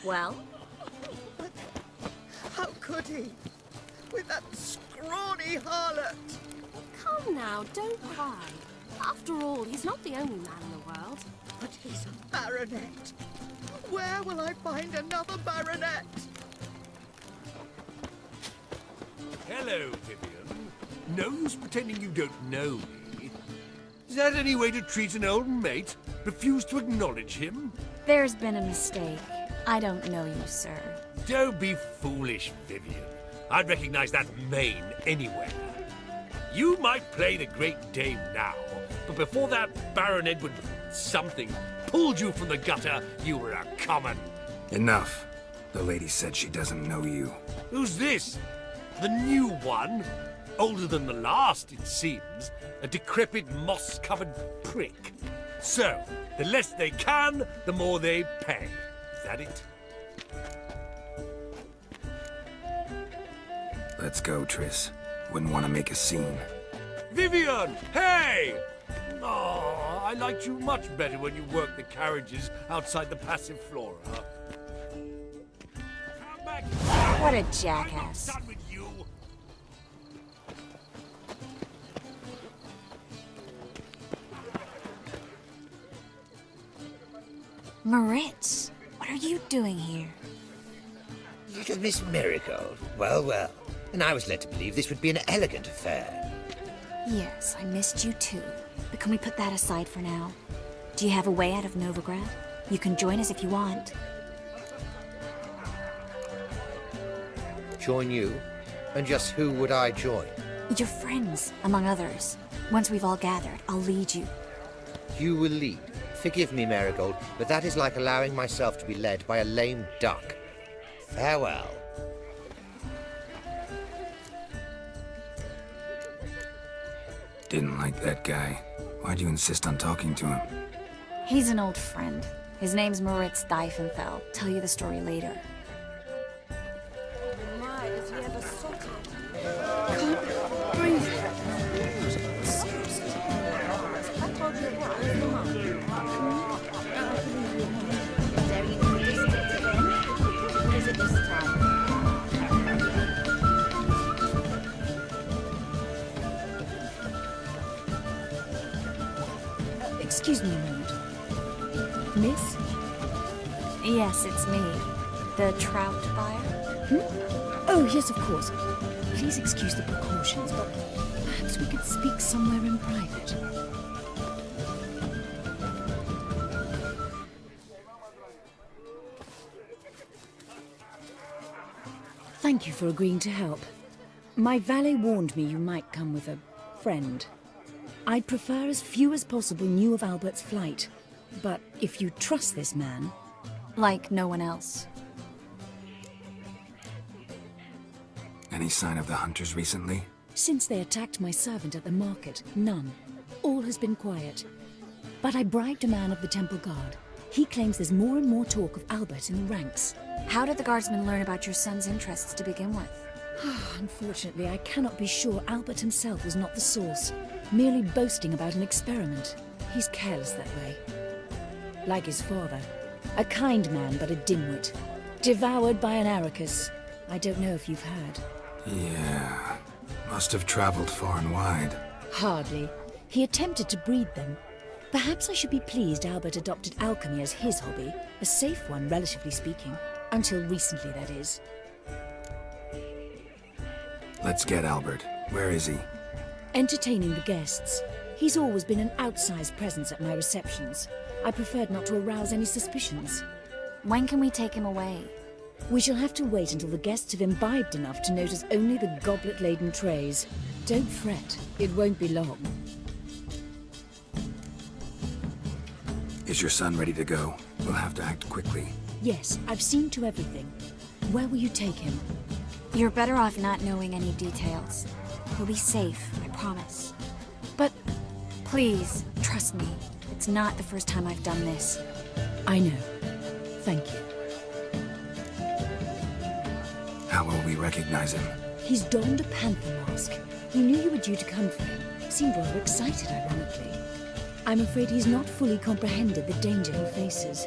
Well? But how could he? With that scrawny harlot! Come now, don't cry. After all, he's not the only man in the world. But he's a baronet. Where will I find another baronet? Hello, Vivian. No use pretending you don't know me. Is that any way to treat an old mate? Refuse to acknowledge him? There's been a mistake. I don't know you, sir. Don't be foolish, Vivian. I'd recognize that mane anywhere. You might play the great dame now, but before that Baron Edward something pulled you from the gutter, you were a common. Enough. The lady said she doesn't know you. Who's this? The new one? Older than the last, it seems. A decrepit, moss-covered prick. So, the less they can, the more they pay. Is that it? Let's go, Triss. Wouldn't want to make a scene. Vivian! Hey! Oh, I liked you much better when you worked the carriages outside the Passiflora. Come back! What a I'm not jackass. done with you! Moritz, what are you doing here? Little Miss Marigold. Well, well. And I was led to believe this would be an elegant affair. Yes, I missed you too. But can we put that aside for now? Do you have a way out of Novigrad? You can join us if you want. Join you? And just who would I join? Your friends, among others. Once we've all gathered, I'll lead you. You will lead. Forgive me, Marigold, but that is like allowing myself to be led by a lame duck. Farewell. Didn't like that guy. Why'd you insist on talking to him? He's an old friend. His name's Moritz Diefenfeld. Tell you the story later. My, does he ever sort it? Can't breathe. I told you what was the month. There you go, distance again. What is it this time? Excuse me a moment. Miss? Yes, it's me. The trout buyer? Oh, yes, of course. Please excuse the precautions, but perhaps we could speak somewhere in private. Thank you for agreeing to help. My valet warned me you might come with a friend. I'd prefer as few as possible knew of Albert's flight. But if you trust this man... Like no one else. Any sign of the hunters recently? Since they attacked my servant at the market, none. All has been quiet. But I bribed a man of the Temple Guard. He claims there's more and more talk of Albert in the ranks. How did the guardsmen learn about your son's interests to begin with? Unfortunately, I cannot be sure Albert himself was not the source, merely boasting about an experiment. He's careless that way. Like his father. A kind man, but a dimwit. Devoured by an Arrakis. I don't know if you've heard. Yeah. Must have traveled far and wide. Hardly. He attempted to breed them. Perhaps I should be pleased Albert adopted alchemy as his hobby. A safe one, relatively speaking. Until recently, that is. Let's get Albert. Where is he? Entertaining the guests. He's always been an outsized presence at my receptions. I preferred not to arouse any suspicions. When can we take him away? We shall have to wait until the guests have imbibed enough to notice only the goblet-laden trays. Don't fret, it won't be long. Is your son ready to go? We'll have to act quickly. Yes, I've seen to everything. Where will you take him? You're better off not knowing any details. He'll be safe, I promise. But please, trust me. It's not the first time I've done this. I know. Thank you. How will we recognize him? He's donned a panther mask. He knew you were due to come for him. Seemed rather excited, ironically. I'm afraid he's not fully comprehended the danger he faces.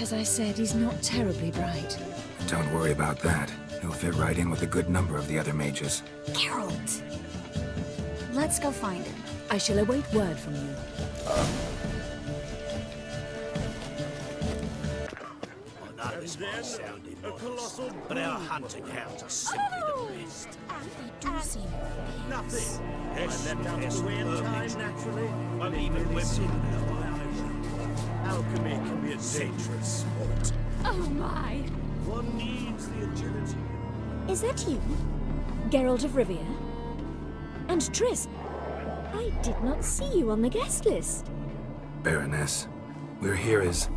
As I said, he's not terribly bright. Don't worry about that. He'll fit right in with a good number of the other mages. Geralt! Let's go find him. I shall await word from you. This might sound immodest, but our hunting hounds are simply the best. They do seem Nothing. Yes, I left out of the way in time, naturally. But even women alchemy can be a dangerous sport. Oh my! One needs the agility. Is that you? Geralt of Rivia? And Triss? I did not see you on the guest list. Baroness, we're here as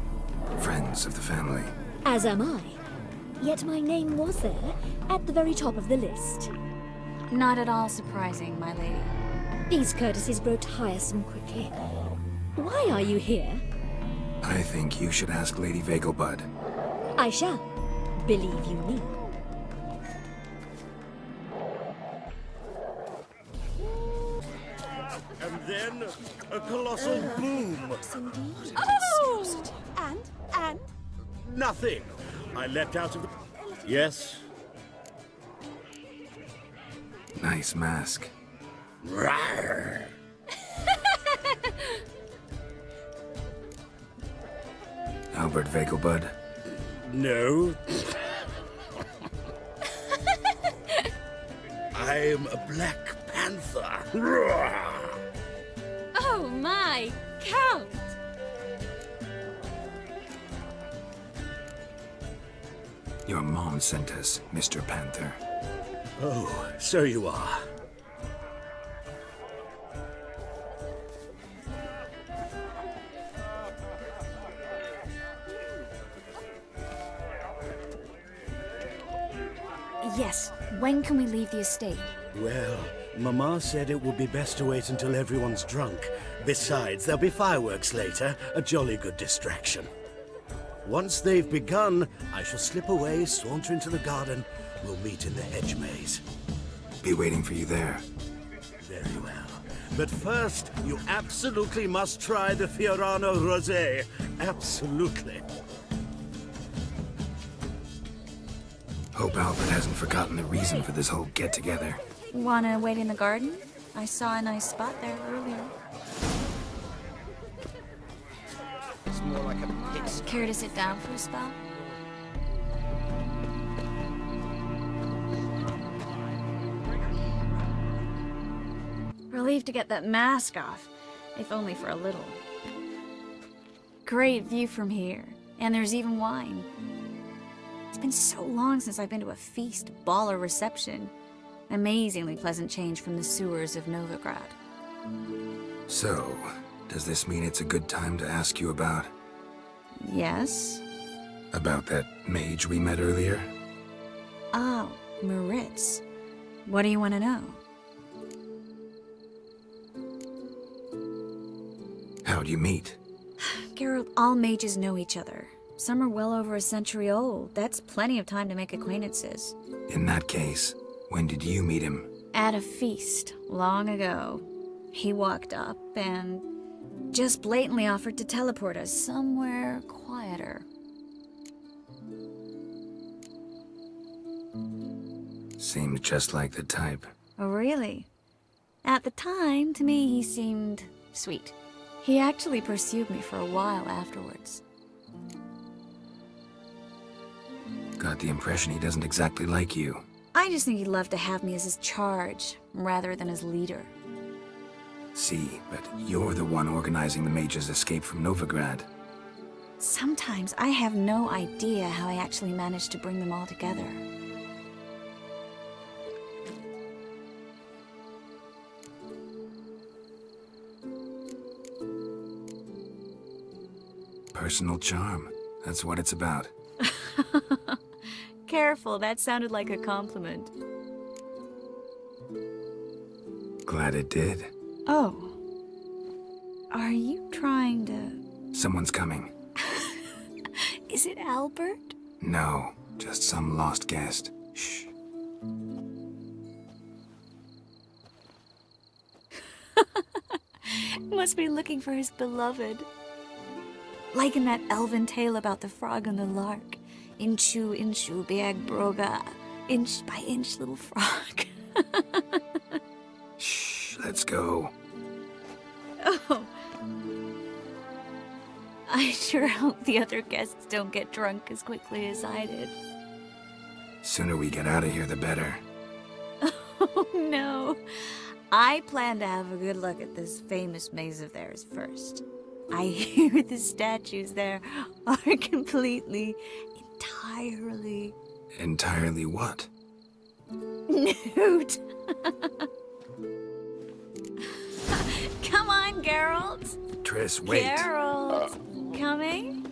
friends of the family. As am I. Yet my name was there, at the very top of the list. Not at all surprising, my lady. These courtesies grow tiresome quickly. Why are you here? I think you should ask Lady Vegelbud. I shall. Believe you me. And then a colossal boom. Oh! And? Nothing. I leapt out of the... Yes? Nice mask. Rawr. Albert Vegelbud. No. I am a Black Panther. Rawr. Oh my! Count! Your mom sent us, Mr. Panther. Oh, so you are. Yes, when can we leave the estate? Well, Mama said it would be best to wait until everyone's drunk. Besides, there'll be fireworks later, a jolly good distraction. Once they've begun, I shall slip away, saunter into the garden. We'll meet in the hedge maze. Be waiting for you there. Very well. But first, you absolutely must try the Fiorano Rosé. Absolutely. Hope Albert hasn't forgotten the reason for this whole get-together. Wanna wait in the garden? I saw a nice spot there earlier. It's more like a piss. Care to sit down for a spell? Relieved to get that mask off, if only for a little. Great view from here, and there's even wine. It's been so long since I've been to a feast, ball, or reception. Amazingly pleasant change from the sewers of Novigrad. So, does this mean it's a good time to ask you about... Yes? about that mage we met earlier? Oh, Maritz. What do you want to know? How'd you meet? Geralt, all mages know each other. Some are well over a century old. That's plenty of time to make acquaintances. In that case, when did you meet him? At a feast, long ago. He walked up and just blatantly offered to teleport us somewhere quieter. Seemed just like the type. Oh, really? At the time, to me, he seemed sweet. He actually pursued me for a while afterwards. Got the impression he doesn't exactly like you. I just think he'd love to have me as his charge, rather than his leader. See, but you're the one organizing the mage's escape from Novigrad. Sometimes I have no idea how I actually managed to bring them all together. Personal charm. That's what it's about. Careful, that sounded like a compliment. Glad it did. Oh. Are you trying to... Someone's coming. Is it Albert? No, just some lost guest. Shh. Must be looking for his beloved. Like in that elven tale about the frog and the lark. Inchu, inchu, biag broga. Inch by inch, little frog. Shh, let's go. Oh. I sure hope the other guests don't get drunk as quickly as I did. Sooner we get out of here, the better. Oh, no. I plan to have a good look at this famous maze of theirs first. I hear the statues there are entirely... Entirely what? Nude. Come on, Geralt. Triss, wait. Geralt. Coming?